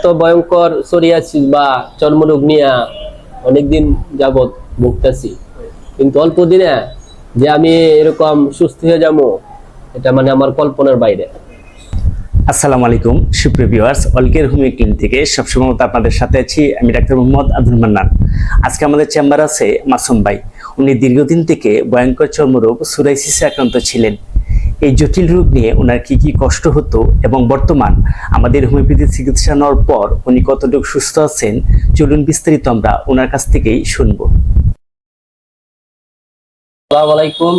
তো ভয়ঙ্কর সোরিয়াসিস বা চর্মরোগ নিয়ে অনেকদিন যাবত ভুগতেছি, কিন্তু অল্প দিনে যে আমি এরকম সুস্থ হয়ে যাবো এটা মানে আমার কল্পনার বাইরে। আসসালামু আলাইকুম সুপ্রিয় ভিউয়ার্স, অলকের হোমিও ক্লিনিক থেকে সবসময় মতো আপনাদের সাথে আছি আমি ডাক্তার মোহাম্মদ আব্দুল মান্নান। আজকে আমাদের চেম্বার আছে মাসুম ভাই। উনি দীর্ঘদিন থেকে ভয়ঙ্কর চর্মরোগ সোরাইসিসে আক্রান্ত ছিলেন। এই জটিল রোগ নিয়ে ওনার কি কি কষ্ট হতো এবং বর্তমান আমাদের হোমিওপ্যাথি চিকিৎসা নেওয়ার পর উনি কতটুকু সুস্থ আছেন, চলুন বিস্তারিত আমরা ওনার কাছ থেকেই শুনবো। আসসালামু আলাইকুম,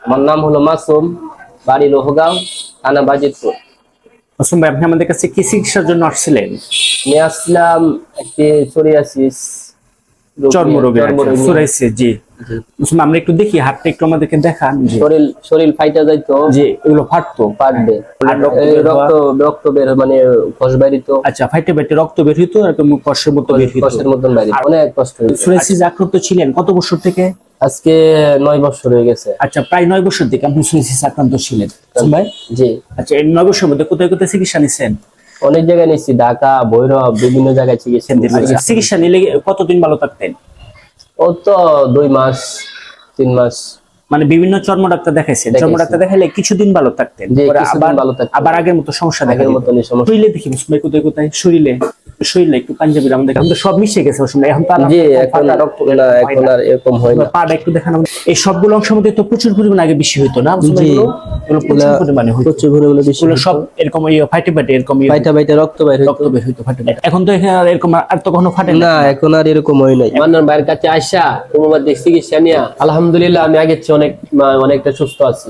আমার নাম হলো মাসুম, বাড়ি লোহগাঁও, থানা বাজিতপুর। মাসুম ভাই, আপনি আমাদের কাছে কি চিকিৎসার জন্য আসছিলেন? আমি আসলাম একটি সোরিয়াসিস চর্মরোগের সোরাইসিস। জি মাসুম, আমরা একটু দেখি হাতটা একটু আমাদেরকে দেখান। শরীর ফাইটা যাইতো, যে এগুলো ফাটতো, ফাটবে, রক্ত বের মানে কষ বাইরিত। আচ্ছা, ফাইটে ফাইটে রক্ত বের হইতো, এরকম কষ্টের মতো বের হইতো, কষ্টের মতন বাইরে, অনেক কষ্ট হয়েছে। সোরাইসিস আক্রান্ত ছিলেন কত বছর থেকে? আজকে 9 বছর হয়ে গেছে। আচ্ছা, প্রায় 9 বছর থেকে আপনি সোরাইসিস আক্রান্ত ছিলেন ভাই? জি। আচ্ছা, এই 9 বছরের মধ্যে কোথায় কোথায় চিকিৎসা নিছেন? অনেক জায়গায় নিচ্ছি, ঢাকা, ভৈরব, বিভিন্ন জায়গায় চিকিৎসা নিচ্ছি। চিকিৎসা নিলে কতদিন ভালো থাকতেন? ও তো 2 মাস 3 মাস। মানে বিভিন্ন চর্ম ডাক্তার দেখাইছেন? চর্ম ডাক্তার দেখাইলে কিছুদিন ভালো থাকতেন, আবার আগের মতো সমস্যা দেখা দিত। শরীরে দেখি ভাই কোথায় কোথায় শরীরে একটু পাঞ্জাবির আমাদের সব মিশে গেছে এখন তো জি, এখন আর এরকম হয় না। পাটা একটু দেখান। এই সবগুলো অংশের মধ্যে তো প্রচুর পরিমাণে আগে বেশি হইতো না? প্রচুর পরিমাণে হইতো, সব এরকম ফাইটে ফাইটে এরকম রক্ত বের হইতো। এখন তো এখানে আর এরকম আর তো কখনো ফাটে না, এখন আর এরকম হয় নাই। মান্নান ভাইয়ের কাছে আসা হোমিওপ্যাথিক চিকিৎসা নিয়ে আলহামদুলিল্লাহ আমি আগের চেয়ে অনেকটা সুস্থ আছি।